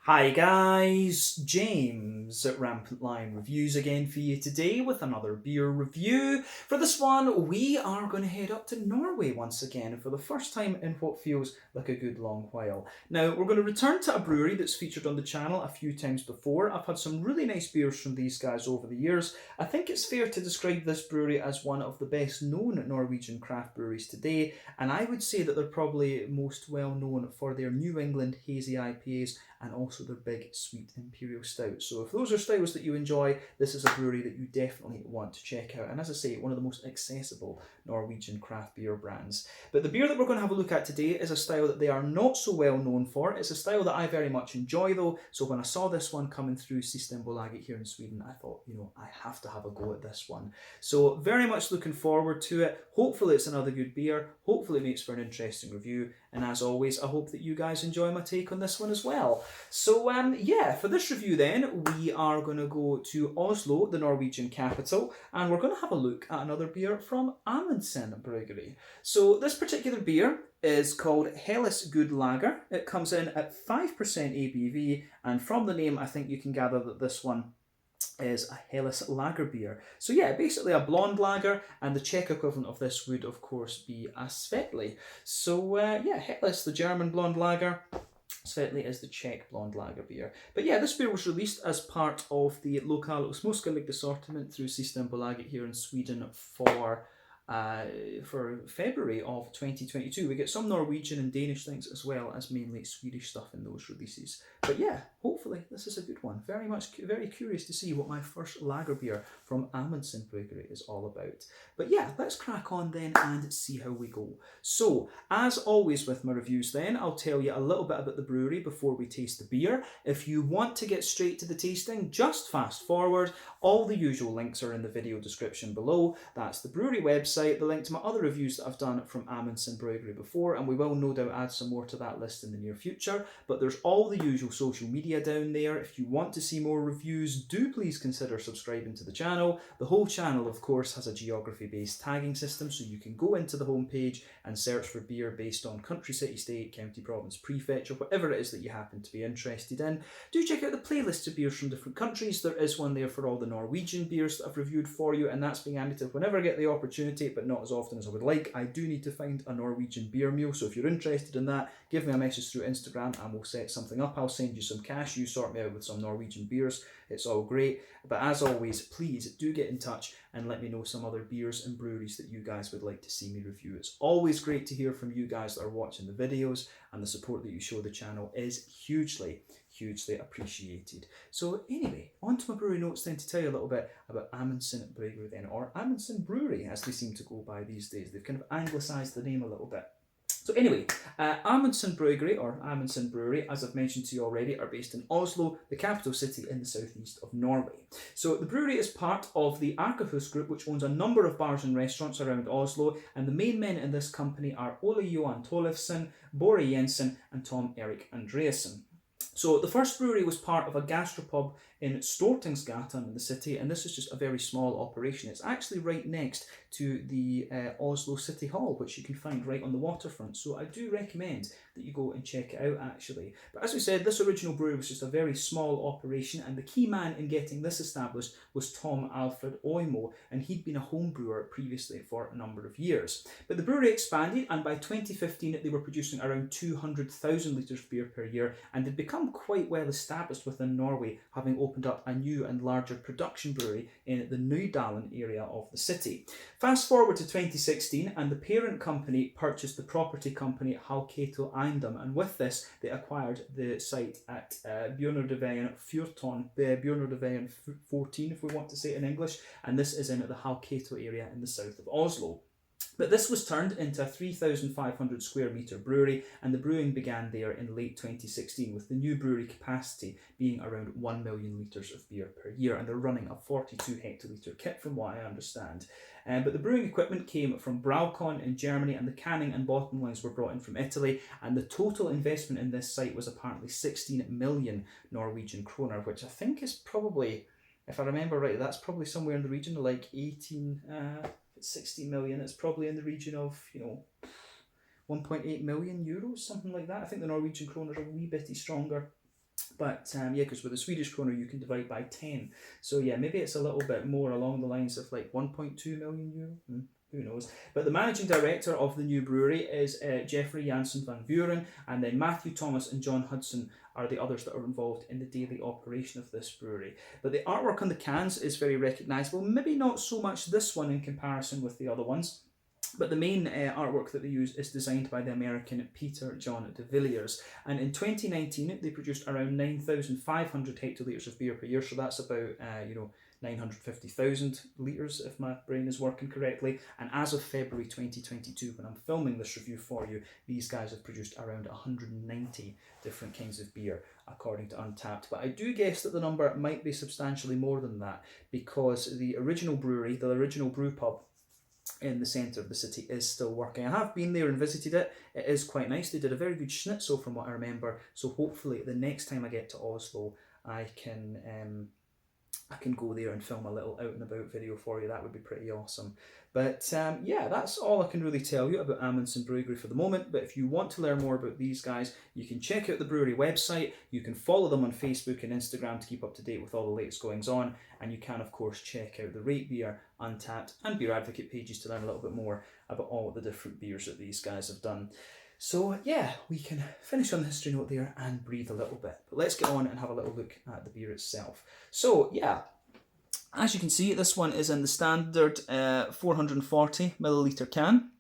Hi guys, James at Rampant Lion Reviews again for you today with another beer review. For this one, we are going to head up to Norway once again for the first time in what feels like a good long while. Now, we're going to return to a brewery that's featured on the channel a few times before. I've had some really nice beers from these guys over the years. I think it's fair to describe this brewery as one of the best known Norwegian craft breweries today, and I would say that they're probably most well known for their New England hazy IPAs and also their big sweet imperial stout. So if those are styles that you enjoy, this is a brewery that you definitely want to check out. And as I say, one of the most accessible Norwegian craft beer brands. But the beer that we're going to have a look at today is a style that they are not so well known for. It's a style that I very much enjoy though. So when I saw this one coming through Systembolaget here in Sweden, I thought, I have to have a go at this one. So very much looking forward to it. Hopefully it's another good beer. Hopefully it makes for an interesting review. And as always, I hope that you guys enjoy my take on this one as well. So for this review then, we are going to go to Oslo, the Norwegian capital, and we're going to have a look at another beer from Amundsen Bryggeri. So this particular beer is called Helles Good Lager. It comes in at 5% ABV, and from the name, I think you can gather that this one is a Helles lager beer. So yeah, basically a blonde lager, and the Czech equivalent of this would of course be a Svetli. So Helles, the German blonde lager. Svetli is the Czech blonde lager beer. But yeah, this beer was released as part of the Lokal Småskalig assortment through Systembolaget here in Sweden for February of 2022. We get some Norwegian and Danish things as well as mainly Swedish stuff in those releases. But yeah, hopefully this is a good one. Very curious to see what my first lager beer from Amundsen Bryggeri is all about. But yeah, let's crack on then and see how we go. So, as always with my reviews then, I'll tell you a little bit about the brewery before we taste the beer. If you want to get straight to the tasting, just fast forward. All the usual links are in the video description below. That's the brewery website, the link to my other reviews that I've done from Amundsen Bryggeri before, and we will no doubt add some more to that list in the near future. But there's all the usual social media down there. If you want to see more reviews, do please consider subscribing to the channel. The whole channel, of course, has a geography-based tagging system, so you can go into the homepage and search for beer based on country, city, state, county, province, prefecture, whatever it is that you happen to be interested in. Do check out the playlist of beers from different countries. There is one there for all the Norwegian beers that I've reviewed for you, and that's being added to whenever I get the opportunity, but not as often as I would like. I do need to find a Norwegian beer meal, so if you're interested in that, give me a message through Instagram and we'll set something up. I'll send you some cash, you sort me out with some Norwegian beers. It's all great. But as always, please do get in touch and let me know some other beers and breweries that you guys would like to see me review. It's always great to hear from you guys that are watching the videos, and the support that you show the channel is hugely appreciated. So anyway, on to my brewery notes then to tell you a little bit about Amundsen Bryggeri then, or Amundsen Brewery as they seem to go by these days. They've kind of anglicised the name a little bit. So anyway, Amundsen Bryggeri, or Amundsen Brewery, as I've mentioned to you already, are based in Oslo, the capital city in the southeast of Norway. So the brewery is part of the Arkehus Group, which owns a number of bars and restaurants around Oslo, and the main men in this company are Ole Johan Tollefsen, Bore Jensen, and Tom Erik Andreasen. So the first brewery was part of a gastropub in Stortingsgatan in the city, and this is just a very small operation. It's actually right next to the Oslo City Hall, which you can find right on the waterfront. So I do recommend that you go and check it out actually. But as we said, this original brewery was just a very small operation, and the key man in getting this established was Tom Alfred Oimo, and he'd been a home brewer previously for a number of years. But the brewery expanded, and by 2015 they were producing around 200,000 litres of beer per year, and they'd become quite well established within Norway, having opened up a new and larger production brewery in the Nydalen area of the city. Fast forward to 2016, and the parent company purchased the property company Hauketo Eindom, and with this they acquired the site at Bjørnardeveien 14, Bjørnardeveien 14 if we want to say it in English, and this is in the Hauketo area in the south of Oslo. But this was turned into a 3,500 square metre brewery, and the brewing began there in late 2016, with the new brewery capacity being around 1 million litres of beer per year, and they're running a 42 hectolitre kit from what I understand. But the brewing equipment came from Braukon in Germany, and the canning and bottling lines were brought in from Italy, and the total investment in this site was apparently 16 million Norwegian kroner, which I think is probably, if I remember right, that's probably somewhere in the region of like 60 million, it's probably in the region of 1.8 million euros, something like that. I think the Norwegian kroner are a wee bit stronger. But yeah, because with the Swedish krona you can divide by 10. So yeah, maybe it's a little bit more along the lines of like 1.2 million euro. Who knows? But the managing director of the new brewery is Jeffrey Janssen van Buren, and then Matthew Thomas and John Hudson are the others that are involved in the daily operation of this brewery. But the artwork on the cans is very recognisable, maybe not so much this one in comparison with the other ones. But the main artwork that they use is designed by the American Peter John de Villiers. And in 2019, they produced around 9,500 hectolitres of beer per year. So that's about, 950,000 litres, if my brain is working correctly. And as of February 2022, when I'm filming this review for you, these guys have produced around 190 different kinds of beer, according to Untappd. But I do guess that the number might be substantially more than that, because the original brewery, the original brew pub, in the centre of the city is still working. I have been there and visited it. It is quite nice. They did a very good schnitzel from what I remember. So hopefully the next time I get to Oslo, I can go there and film a little out and about video for you. That would be pretty awesome. But yeah, that's all I can really tell you about Amundsen Bryggeri for the moment. But if you want to learn more about these guys, you can check out the brewery website. You can follow them on Facebook and Instagram to keep up to date with all the latest goings on. And you can, of course, check out the Rate Beer, Untappd and Beer Advocate pages to learn a little bit more about all the different beers that these guys have done. So yeah, we can finish on the history note there and breathe a little bit. But let's get on and have a little look at the beer itself. So yeah, as you can see, this one is in the standard 440 milliliter can.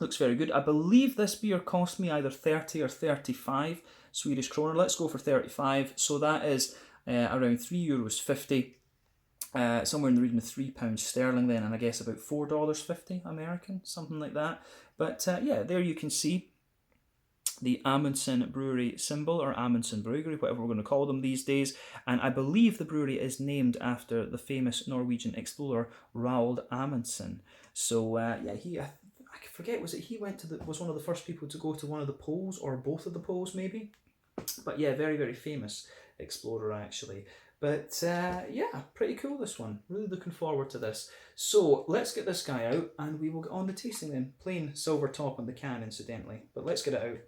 Looks very good. I believe this beer cost me either 30 or 35 Swedish kronor. Let's go for 35. So that is around €3.50. Somewhere in the region of £3 sterling then, and I guess about $4.50 American, something like that. But yeah, there you can see the Amundsen Brewery symbol, or Amundsen Bryggeri, whatever we're going to call them these days. And I believe the brewery is named after the famous Norwegian explorer Roald Amundsen. So yeah, I forget, was one of the first people to go to one of the poles, or both of the poles maybe? But yeah, very, very famous explorer actually. But yeah, pretty cool this one. Really looking forward to this. So let's get this guy out and we will get on to tasting then. Plain silver top on the can, incidentally. But let's get it out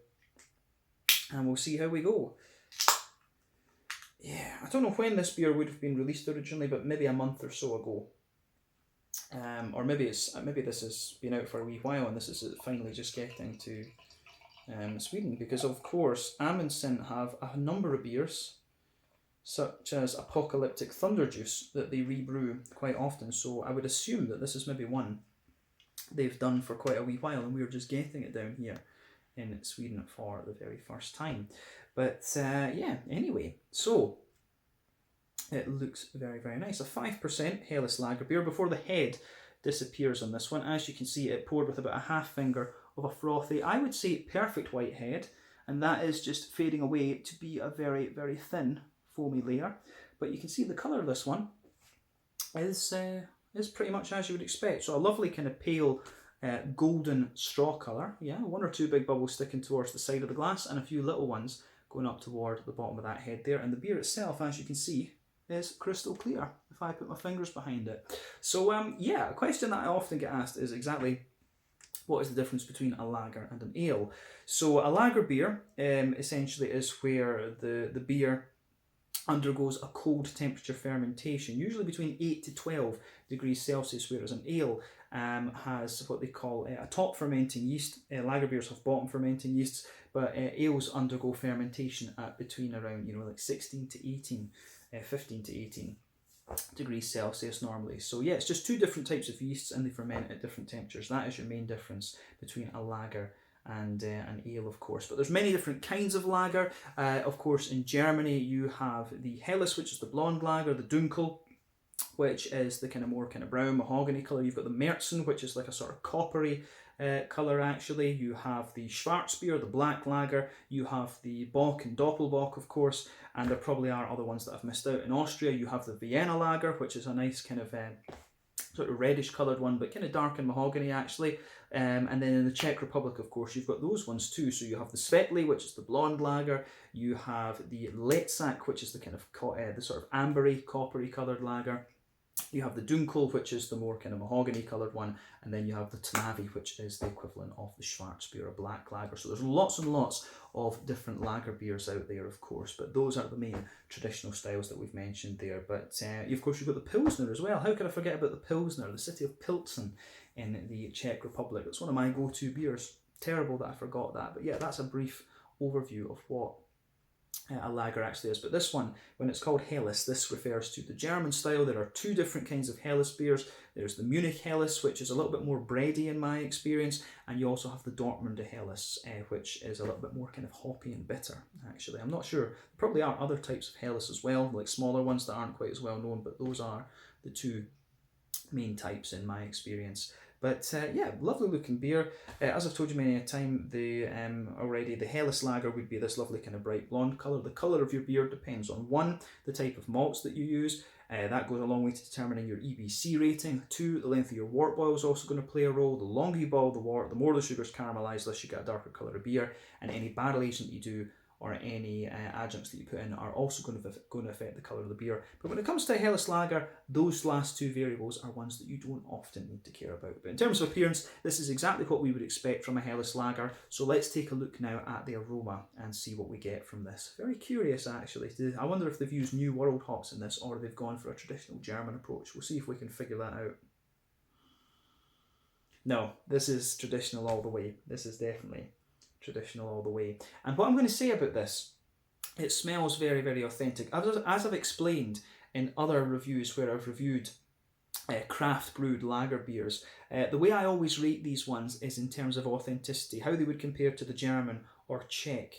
and we'll see how we go. Yeah, I don't know when this beer would have been released originally, but maybe a month or so ago. Or maybe this has been out for a wee while and this is finally just getting to Sweden, because of course Amundsen have a number of beers, such as Apocalyptic Thunder Juice, that they rebrew quite often. So I would assume that this is maybe one they've done for quite a wee while and we're just getting it down here in Sweden for the very first time. But yeah, anyway, so it looks very, very nice. A 5% Helles lager beer. Before the head disappears on this one, as you can see, it poured with about a half finger of a frothy, I would say perfect white head, and that is just fading away to be a very, very thin foamy layer. But you can see the colour of this one is pretty much as you would expect. So a lovely kind of pale golden straw colour. Yeah, one or two big bubbles sticking towards the side of the glass and a few little ones going up toward the bottom of that head there. And the beer itself, as you can see, is crystal clear if I put my fingers behind it. So yeah, a question that I often get asked is exactly what is the difference between a lager and an ale. So a lager beer essentially is where the beer undergoes a cold temperature fermentation, usually between 8 to 12 degrees Celsius, whereas an ale has what they call a top fermenting yeast. Lager beers have bottom fermenting yeasts, but ales undergo fermentation at between around, like 16 to 18, 15 to 18 degrees Celsius normally. So yeah, it's just two different types of yeasts and they ferment at different temperatures. That is your main difference between a lager and an ale, of course. But there's many different kinds of lager. Of course, in Germany you have the Helles, which is the blonde lager, the Dunkel, which is the more brown mahogany colour. You've got the Märzen, which is like a sort of coppery colour actually. You have the Schwarzbier, the black lager. You have the Bock and Doppelbock, of course, and there probably are other ones that I've missed out. In Austria you have the Vienna lager, which is a nice kind of sort of reddish coloured one, but kind of dark and mahogany actually. And then in the Czech Republic, of course, you've got those ones too. So you have the Svetli, which is the blonde lager. You have the Letsak, which is the kind of the sort of ambery, coppery coloured lager. You have the Dunkel, which is the more kind of mahogany coloured one, and then you have the Tanavi, which is the equivalent of the Schwarzbier, a black lager. So there's lots and lots of different lager beers out there, of course, but those are the main traditional styles that we've mentioned there. But of course, you've got the Pilsner as well. How could I forget about the Pilsner, the city of Pilsen in the Czech Republic? It's one of my go-to beers. Terrible that I forgot that, but yeah, that's a brief overview of what a lager actually is. But this one, when it's called Helles, this refers to the German style. There are two different kinds of Helles beers. There's the Munich Helles, which is a little bit more bready in my experience, and you also have the Dortmunder Helles, which is a little bit more kind of hoppy and bitter, actually. I'm not sure. There probably are other types of Helles as well, like smaller ones that aren't quite as well known, but those are the two main types in my experience. But yeah, lovely looking beer. As I've told you many a time, already the Helles lager would be this lovely kind of bright blonde colour. The colour of your beer depends on 1, the type of malts that you use. That goes a long way to determining your EBC rating. 2, the length of your wort boil is also going to play a role. The longer you boil the wort, the more the sugar's caramelised, less you get a darker colour of beer. And any barrel aging that you do, or any adjuncts that you put in, are also going to affect the colour of the beer. But when it comes to Helles lager, those last 2 variables are ones that you don't often need to care about. But in terms of appearance, this is exactly what we would expect from a Helles lager. So let's take a look now at the aroma and see what we get from this. Very curious, actually. I wonder if they've used New World hops in this, or they've gone for a traditional German approach. We'll see if we can figure that out. No, this is traditional all the way. This is definitely traditional all the way. And what I'm going to say about this, it smells very, very authentic. As I've explained in other reviews where I've reviewed craft brewed lager beers, the way I always rate these ones is in terms of authenticity, how they would compare to the German or Czech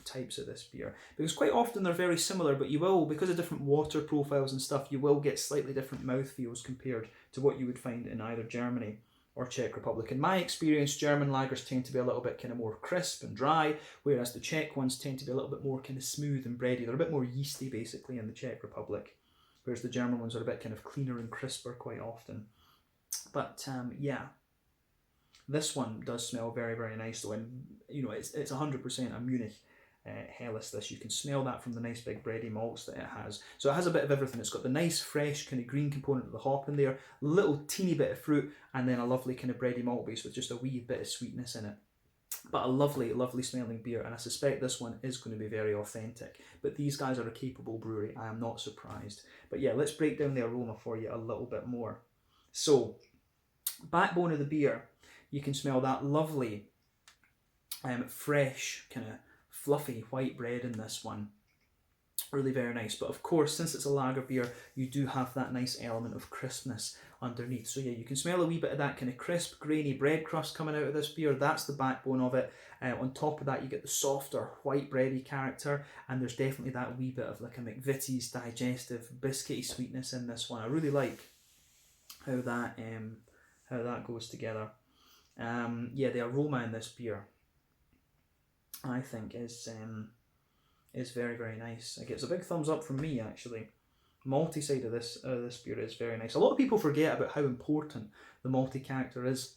types of this beer. Because quite often they're very similar, but you will, because of different water profiles and stuff, you will get slightly different mouthfeels compared to what you would find in either Germany or Czech Republic. In my experience, German lagers tend to be a little bit kind of more crisp and dry, whereas the Czech ones tend to be a little bit more kind of smooth and bready. They're a bit more yeasty, basically, in the Czech Republic, whereas the German ones are a bit kind of cleaner and crisper quite often. But yeah, this one does smell very, very nice though, and you know, it's 100% a Munich Helles. This, you can smell that from the nice big bready malts that it has. So it has a bit of everything. It's got the nice fresh kind of green component of the hop in there, little teeny bit of fruit, and then a lovely kind of bready malt base with just a wee bit of sweetness in it. But a lovely, lovely smelling beer, and I suspect this one is going to be very authentic. But these guys are a capable brewery, I am not surprised. But yeah, let's break down the aroma for you a little bit more. So, backbone of the beer, you can smell that lovely, fresh, kind of fluffy white bread in this one. Really very nice. But of course, since it's a lager beer, you do have that nice element of crispness underneath. So yeah, you can smell a wee bit of that kind of crisp, grainy bread crust coming out of this beer. That's the backbone of it. On top of that, you get the softer white bready character, and there's definitely that wee bit of like a McVitie's digestive biscuity sweetness in this one. I really like how that goes together. Yeah, the aroma in this beer, I think, is very, very nice. It gets a big thumbs up from me, actually. Malty side of this beer is very nice. A lot of people forget about how important the malty character is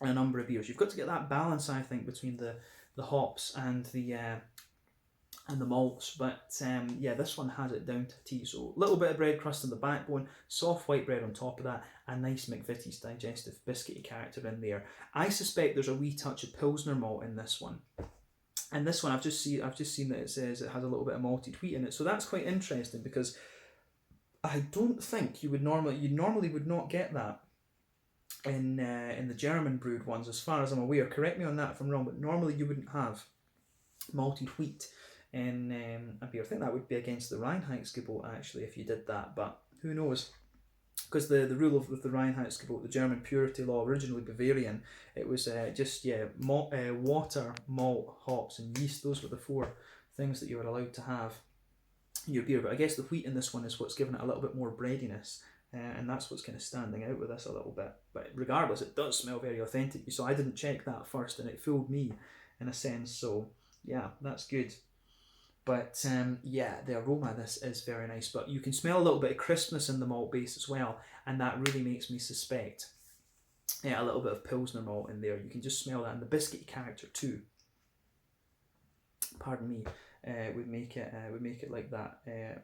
in a number of beers. You've got to get that balance, I think, between the hops and the malts. But yeah, this one has it down to a T. So a little bit of bread crust in the backbone, soft white bread on top of that, a nice McVitie's digestive biscuity character in there. I suspect there's a wee touch of Pilsner malt in this one. And this one, I've just seen that it says it has a little bit of malted wheat in it, so that's quite interesting, because I don't think you normally would not get that in the German brewed ones, as far as I'm aware. Correct me on that if I'm wrong, but normally you wouldn't have malted wheat in a beer. I think that would be against the Reinheitsgebot actually if you did that, but who knows? Because the rule of the Reinheitsgebot, the German purity law, originally Bavarian, it was water, malt, hops, and yeast. Those were the 4 things that you were allowed to have in your beer. But I guess the wheat in this one is what's given it a little bit more breadiness, and that's what's kind of standing out with this a little bit. But regardless, it does smell very authentic. So I didn't check that first, and it fooled me in a sense. So yeah, that's good. But yeah, the aroma of this is very nice. But you can smell a little bit of crispness in the malt base as well, and that really makes me suspect a little bit of Pilsner malt in there. You can just smell that, and the biscuity character too. Pardon me. would make it like that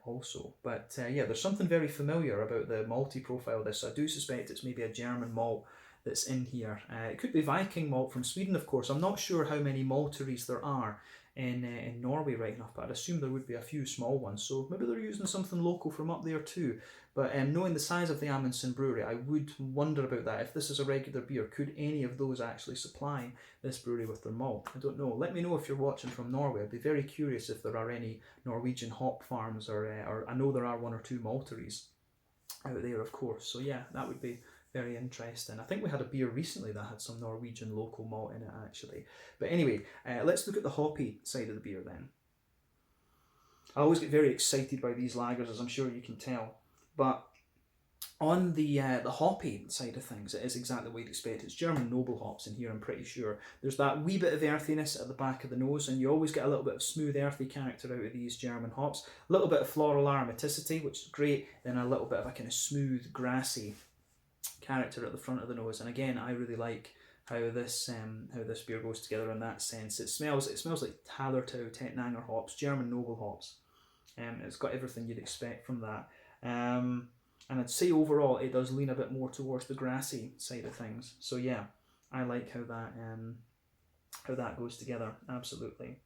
also. But yeah, there's something very familiar about the malty profile of this. So I do suspect it's maybe a German malt that's in here. It could be Viking malt from Sweden, of course. I'm not sure how many malteries there are in Norway right enough, but I'd assume there would be a few small ones. So maybe they're using something local from up there too. But knowing the size of the Amundsen Brewery, I would wonder about that. If this is a regular beer, could any of those actually supply this brewery with their malt? I don't know. Let me know if you're watching from Norway. I'd be very curious if there are any Norwegian hop farms, or I know there are one or two malteries out there, of course. So yeah, that would be very interesting. I think we had a beer recently that had some Norwegian local malt in it actually. But anyway, let's look at the hoppy side of the beer then. I always get very excited by these lagers, as I'm sure you can tell. But on the hoppy side of things, it is exactly what you'd expect. It's German noble hops in here, I'm pretty sure. There's that wee bit of earthiness at the back of the nose, and you always get a little bit of smooth, earthy character out of these German hops. A little bit of floral aromaticity, which is great, then a little bit of a kind of smooth, grassy character at the front of the nose. And again, I really like how this beer goes together in that sense. It smells like Hallertau, Tettnanger hops, German noble hops. It's got everything you'd expect from that. And I'd say overall it does lean a bit more towards the grassy side of things. So yeah, I like how that goes together, absolutely.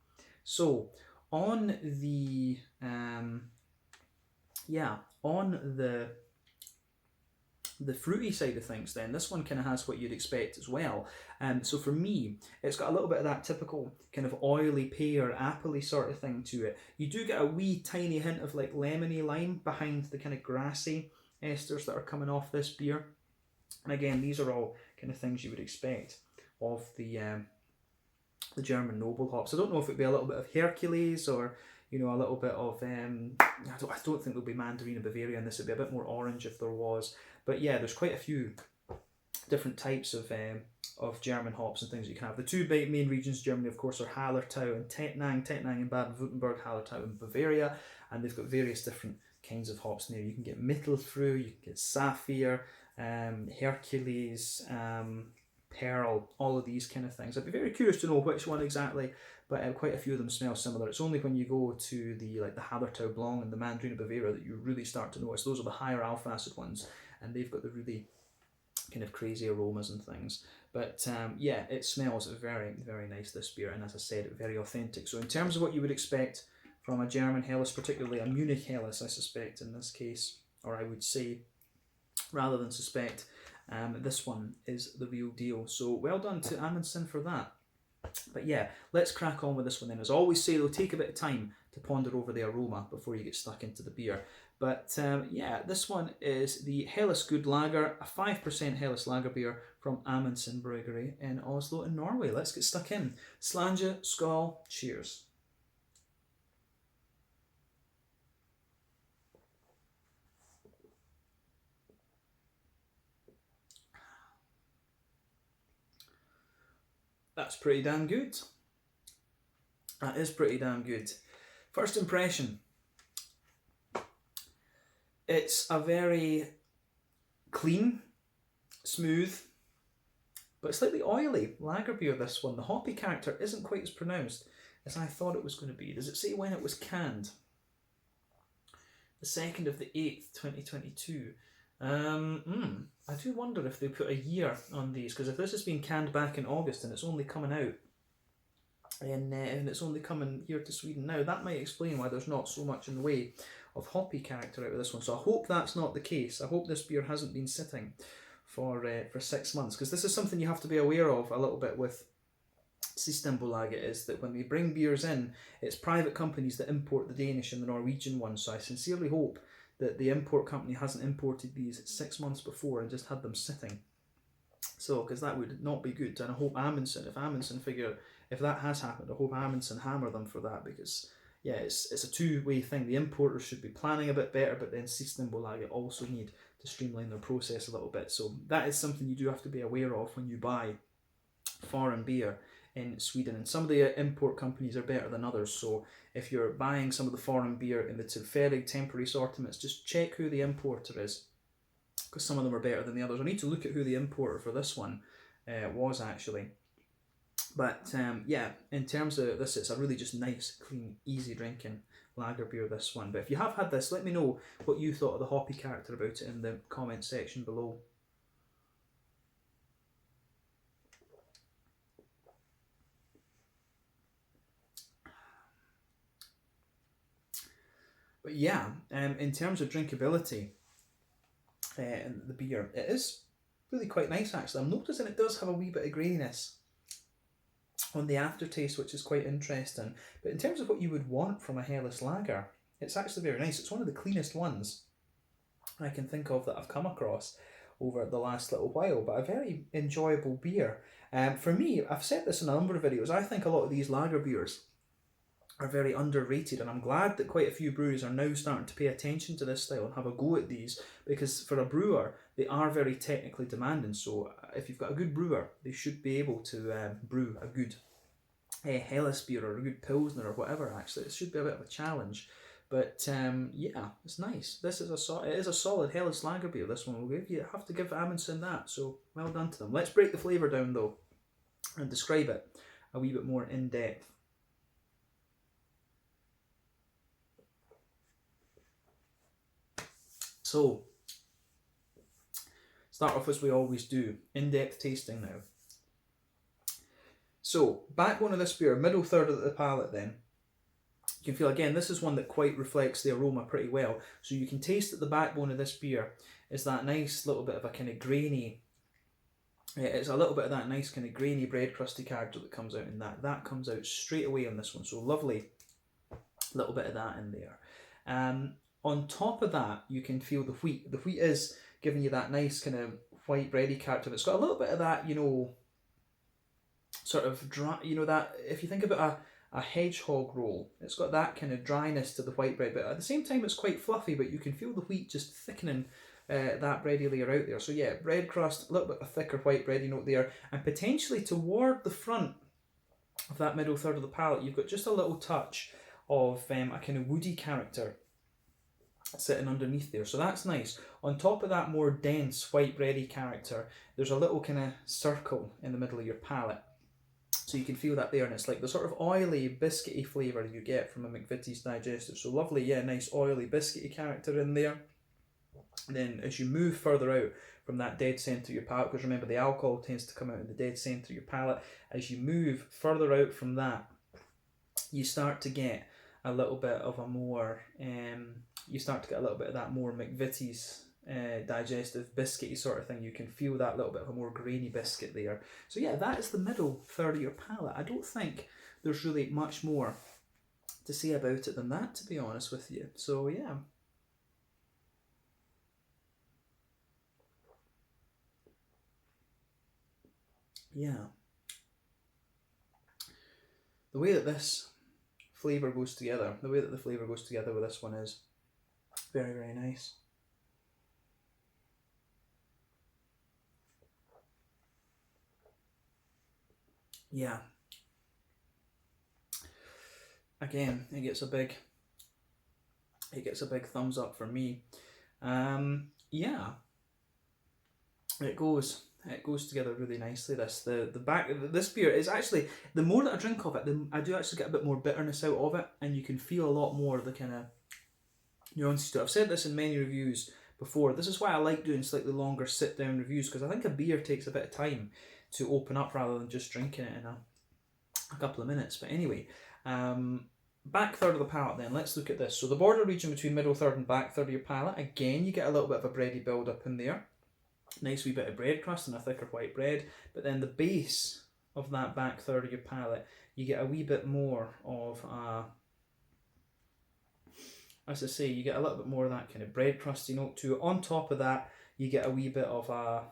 So on the fruity side of things then, this one kind of has what you'd expect as well. So for me, it's got a little bit of that typical kind of oily, pear, appley sort of thing to it. You do get a wee tiny hint of like lemony lime behind the kind of grassy esters that are coming off this beer. And again, these are all kind of things you would expect of the German noble hops. I don't know if it'd be a little bit of Hercules or, you know, a little bit of I don't think there'll be Mandarin and Bavaria in this. It'd be a bit more orange if there was. But yeah, there's quite a few different types of German hops and things you can have. The two main regions of Germany, of course, are Hallertau and Tettnang. Tettnang in Baden-Württemberg, Hallertau in Bavaria, and they've got various different kinds of hops in there. You can get Mittelfrüh, you can get Saphir, Hercules, Pearl, all of these kind of things. I'd be very curious to know which one exactly, but quite a few of them smell similar. It's only when you go to the Hallertau Blanc and the Mandarin Bavaria that you really start to notice. Those are the higher alpha acid ones, and they've got the really kind of crazy aromas and things. But yeah, it smells very, very nice, this beer, and as I said, very authentic. So in terms of what you would expect from a German Helles, particularly a Munich Helles, I suspect in this case, or I would say, rather than suspect, this one is the real deal. So well done to Amundsen for that. But yeah, let's crack on with this one then. As I always say, it'll take a bit of time to ponder over the aroma before you get stuck into the beer. But yeah, this one is the Helles Good Lager, a 5% Helles Lager beer from Amundsen Bryggeri in Oslo in Norway. Let's get stuck in. Slange, skål, cheers. That's pretty damn good. That is pretty damn good. First impression. It's a very clean, smooth, but slightly oily lager beer, this one. The hoppy character isn't quite as pronounced as I thought it was going to be. Does it say when it was canned? The 2nd of the 8th, 2022. I do wonder if they put a year on these, because if this has been canned back in August and it's only coming out, and it's only coming here to Sweden now, that might explain why there's not so much in the way of hoppy character out of this one. So I hope that's not the case. I hope this beer hasn't been sitting for 6 months, because this is something you have to be aware of a little bit with Systembolaget, is that when they bring beers in, it's private companies that import the Danish and the Norwegian ones. So I sincerely hope that the import company hasn't imported these 6 months before and just had them sitting. So, because that would not be good. And I hope if that has happened, I hope Amundsen hammer them for that, because yeah, it's a two-way thing. The importers should be planning a bit better, but then Systembolaget also need to streamline their process a little bit. So that is something you do have to be aware of when you buy foreign beer in Sweden. And some of the import companies are better than others. So if you're buying some of the foreign beer in the Tillfällig temporary assortments, just check who the importer is, because some of them are better than the others. I need to look at who the importer for this one was actually. But yeah, in terms of this, it's a really just nice, clean, easy drinking lager beer, this one. But if you have had this, let me know what you thought of the hoppy character about it in the comment section below. But yeah, in terms of drinkability, the beer, it is really quite nice actually. I'm noticing it does have a wee bit of graininess on the aftertaste, which is quite interesting. But in terms of what you would want from a hairless lager, it's actually very nice. It's one of the cleanest ones I can think of that I've come across over the last little while, but a very enjoyable beer. For me, I've said this in a number of videos, I think a lot of these lager beers are very underrated, and I'm glad that quite a few breweries are now starting to pay attention to this style and have a go at these, because for a brewer they are very technically demanding. So if you've got a good brewer, they should be able to brew a good Helles beer or a good Pilsner or whatever. Actually, it should be a bit of a challenge. But yeah, it's nice. This is it is a solid Helles lager beer. This one will give you have to give Amundsen that. So well done to them. Let's break the flavour down though and describe it a wee bit more in depth. So, start off as we always do, in-depth tasting now. So, backbone of this beer, middle third of the palate then. You can feel, again, this is one that quite reflects the aroma pretty well. So you can taste that the backbone of this beer is that nice little bit of a kind of grainy, it's a little bit of that nice kind of grainy bread crusty character that comes out in that. That comes out straight away on this one. So lovely little bit of that in there. On top of that, you can feel the wheat. The wheat is giving you that nice kind of white bready character. It's got a little bit of that, you know, sort of dry, you know, that if you think about a hedgehog roll, it's got that kind of dryness to the white bread, but at the same time it's quite fluffy, but you can feel the wheat just thickening that bready layer out there. So yeah, bread crust, a little bit of a thicker white bready note there, and potentially toward the front of that middle third of the palate, you've got just a little touch of a kind of woody character sitting underneath there, so that's nice. On top of that more dense white bready character, there's a little kind of circle in the middle of your palate, so you can feel that there, and it's like the sort of oily biscuity flavour you get from a McVitie's digester. So lovely, yeah, nice oily biscuity character in there. And then as you move further out from that dead centre of your palate, because remember the alcohol tends to come out in the dead centre of your palate, as you move further out from that, you start to get a little bit of a more you start to get a little bit of that more McVitie's digestive biscuity sort of thing. You can feel that little bit of a more grainy biscuit there. So yeah, that is the middle third of your palate. I don't think there's really much more to say about it than that, to be honest with you. So yeah. Yeah. The way that this flavour goes together, the way that the flavour goes together with this one is very, very nice. Yeah. Again, it gets a big thumbs up for me. Yeah. It goes together really nicely. This beer is actually, the more that I drink of it, I do actually get a bit more bitterness out of it, and you can feel a lot more of the kind of nuances to it. I've said this in many reviews before. This is why I like doing slightly longer sit down reviews, because I think a beer takes a bit of time to open up rather than just drinking it in a couple of minutes. But anyway, back third of the palate then, let's look at this. So the border region between middle third and back third of your palate, again you get a little bit of a bready build up in there. Nice wee bit of bread crust and a thicker white bread. But then the base of that back third of your palate, you get a wee bit more of a, as I say, you get a little bit more of that kind of bread crusty note to it. On top of that, you get a wee bit of a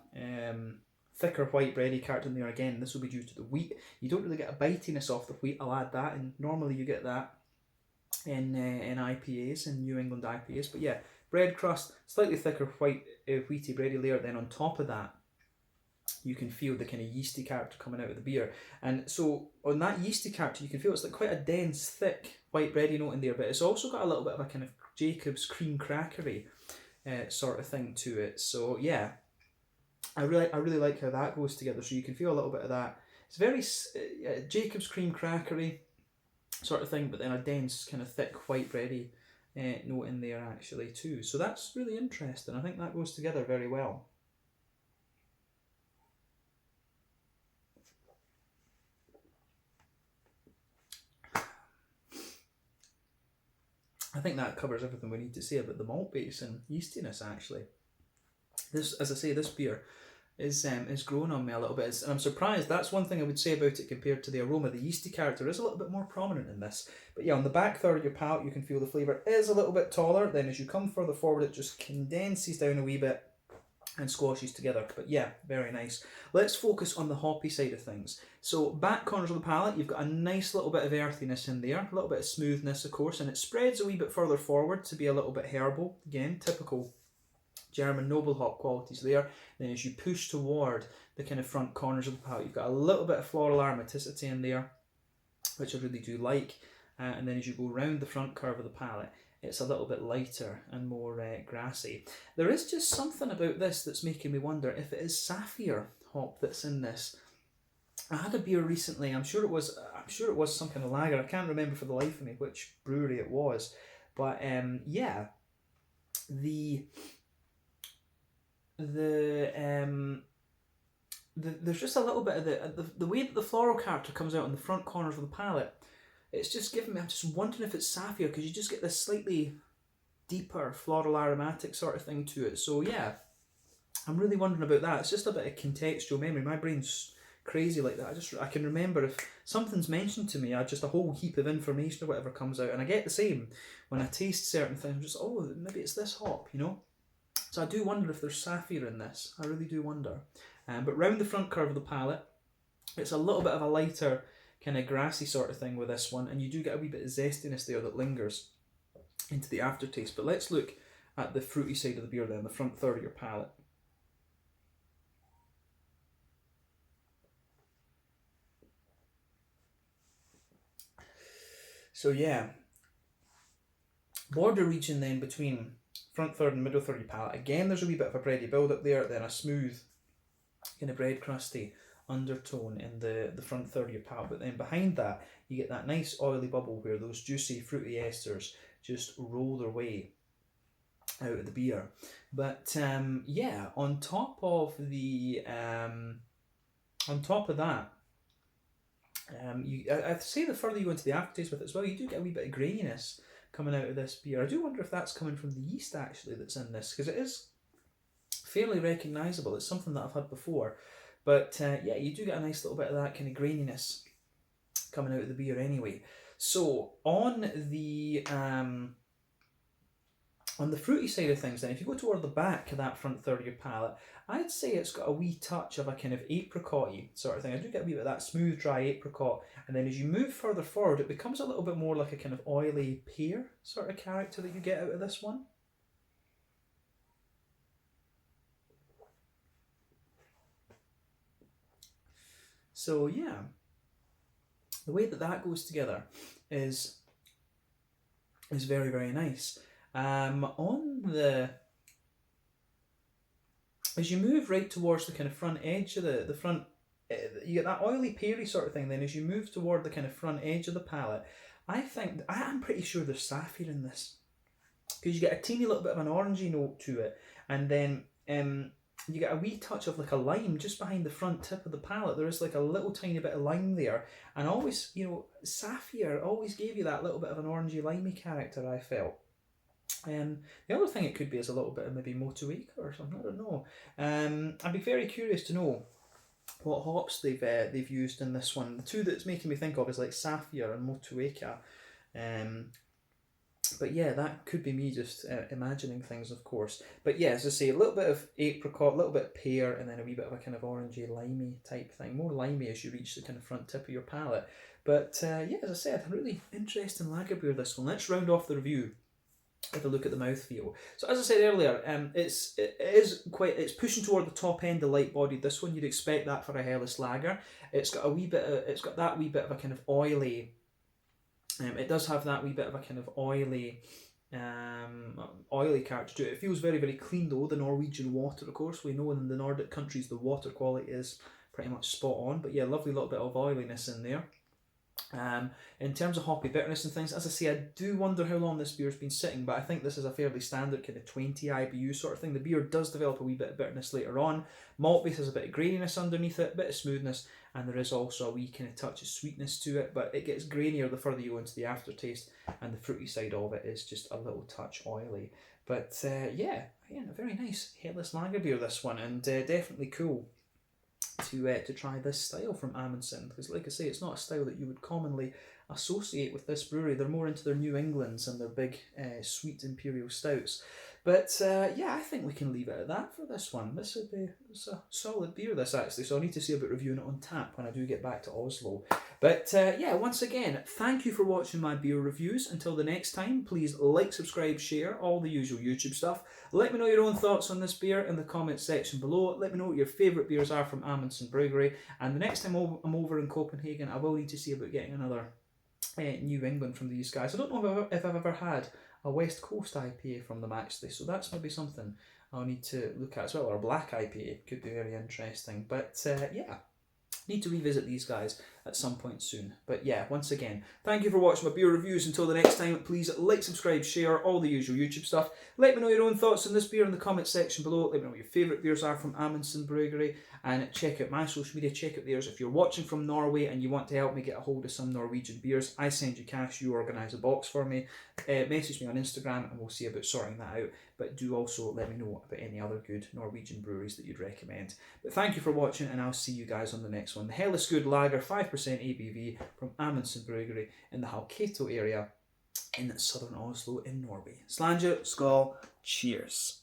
thicker white bready character in there. Again, this will be due to the wheat. You don't really get a bitiness off the wheat. I'll add that, and normally you get that in IPAs, in New England IPAs. But yeah, bread crust, slightly thicker white wheaty bready layer. Then on top of that, you can feel the kind of yeasty character coming out of the beer. And so on that yeasty character, you can feel it's like quite a dense, thick white bready note in there, but it's also got a little bit of a kind of Jacob's cream crackery sort of thing to it. So yeah, I really like how that goes together. So you can feel a little bit of that It's very Jacob's cream crackery sort of thing, but then a dense kind of thick white bready note in there actually too. So that's really interesting. I think that goes together very well. I think that covers everything we need to say about the malt base and yeastiness actually. This, as I say, this beer is grown on me a little bit. And I'm surprised. That's one thing I would say about it compared to the aroma. The yeasty character is a little bit more prominent in this. But yeah, on the back third of your palate, you can feel the flavour is a little bit taller. Then as you come further forward, it just condenses down a wee bit and squashes together. But yeah, very nice. Let's focus on the hoppy side of things. So back corners of the palate, you've got a nice little bit of earthiness in there, a little bit of smoothness, of course, and it spreads a wee bit further forward to be a little bit herbal. Again, typical German noble hop qualities there. Then as you push toward the kind of front corners of the palate, you've got a little bit of floral aromaticity in there, which I really do like. And then as you go round the front curve of the palate, it's a little bit lighter and more grassy. There is just something about this that's making me wonder if it is sapphire hop that's in this. I had a beer recently. I'm sure it was some kind of lager. I can't remember for the life of me which brewery it was, but yeah, there's just a little bit of the way that the floral character comes out in the front corners of the palate. It's just giving me, I'm just wondering if it's sapphire, because you just get this slightly deeper floral aromatic sort of thing to it. So yeah, I'm really wondering about that. It's just a bit of contextual memory. My brain's crazy like that. I can remember if something's mentioned to me, just a whole heap of information or whatever comes out, and I get the same when I taste certain things. I'm just, oh, maybe it's this hop, you know. So I do wonder if there's sapphire in this. I really do wonder. But round the front curve of the palate, it's a little bit of a lighter kind of grassy sort of thing with this one, and you do get a wee bit of zestiness there that lingers into the aftertaste. But let's look at the fruity side of the beer then, the front third of your palate. So yeah, border region then between front third and middle third of your palate. Again, there's a wee bit of a bready build up there, then a smooth kind of bread crusty undertone in the front third of your palate. But then behind that, you get that nice oily bubble where those juicy fruity esters just roll their way out of the beer. But yeah, on top of that, I'd say the further you go into the aftertaste with it as well, you do get a wee bit of graininess coming out of this beer. I do wonder if that's coming from the yeast actually that's in this, because it is fairly recognisable. It's something that I've had before. But yeah, you do get a nice little bit of that kind of graininess coming out of the beer anyway. So on the fruity side of things then, if you go toward the back of that front third of your palate, I'd say it's got a wee touch of a kind of apricot-y sort of thing. I do get a wee bit of that smooth, dry apricot, and then as you move further forward, it becomes a little bit more like a kind of oily pear sort of character that you get out of this one. So yeah, the way that goes together is very, very nice. As you move right towards the kind of front edge of the front, you get that oily peary sort of thing. Then as you move toward the kind of front edge of the palate, I'm pretty sure there's sapphire in this, because you get a teeny little bit of an orangey note to it, and then you get a wee touch of like a lime just behind the front tip of the palate. There is like a little tiny bit of lime there, and always, you know, sapphire always gave you that little bit of an orangey limey character, I felt. The other thing it could be is a little bit of maybe Motueka or something. I don't know. I'd be very curious to know what hops they've used in this one. The two that's making me think of is like Sapphire and Motueka. But yeah, that could be me just imagining things, of course. But yeah, as I say, a little bit of apricot, a little bit of pear, and then a wee bit of a kind of orangey, limey type thing. More limey as you reach the kind of front tip of your palate. But yeah, as I said, a really interesting lager beer, this one. Let's round off the review with a look at the mouthfeel. So as I said earlier, it's pushing toward the top end of light bodied. This one, you'd expect that for a Helles lager. It's got that wee bit of a kind of oily. It does have that wee bit of a kind of oily character to it. It feels very, very clean though. The Norwegian water, of course, we know in the Nordic countries the water quality is pretty much spot on. But yeah, lovely little bit of oiliness in there. In terms of hoppy bitterness and things, as I say, I do wonder how long this beer's been sitting, but I think this is a fairly standard kind of 20 IBU sort of thing. The beer does develop a wee bit of bitterness later on. Malt base has a bit of graininess underneath it, a bit of smoothness, and there is also a wee kind of touch of sweetness to it, but it gets grainier the further you go into the aftertaste, and the fruity side of it is just a little touch oily. But yeah, a very nice headless lager beer, this one, and definitely cool to try this style from Amundsen, because like I say, it's not a style that you would commonly associate with this brewery. They're more into their New Englands and their big sweet imperial stouts. But yeah, I think we can leave it at that for this one. It's a solid beer, this, actually, so I need to see about reviewing it on tap when I do get back to Oslo. But yeah, once again, thank you for watching my beer reviews. Until the next time, please like, subscribe, share, all the usual YouTube stuff. Let me know your own thoughts on this beer in the comments section below. Let me know what your favourite beers are from Amundsen Bryggeri. And the next time I'm over in Copenhagen, I will need to see about getting another New England from these guys. I don't know if I've ever had a West Coast IPA from them, actually, so that's maybe something I'll need to look at as well, or a black IPA could be very interesting. But yeah, need to revisit these guys at some point soon. But yeah, once again, thank you for watching my beer reviews. Until the next time, please like, subscribe, share, all the usual YouTube stuff. Let me know your own thoughts on this beer in the comments section below. Let me know what your favourite beers are from Amundsen Bryggeri, and check out my social media, check out theirs. If you're watching from Norway and you want to help me get a hold of some Norwegian beers, I send you cash, you organise a box for me. Message me on Instagram and we'll see about sorting that out. But do also let me know about any other good Norwegian breweries that you'd recommend. But thank you for watching, and I'll see you guys on the next one. The Hell is Good Lager, 5% ABV from Amundsen Bryggeri in the Halketo area in southern Oslo in Norway. Slange, skål, cheers.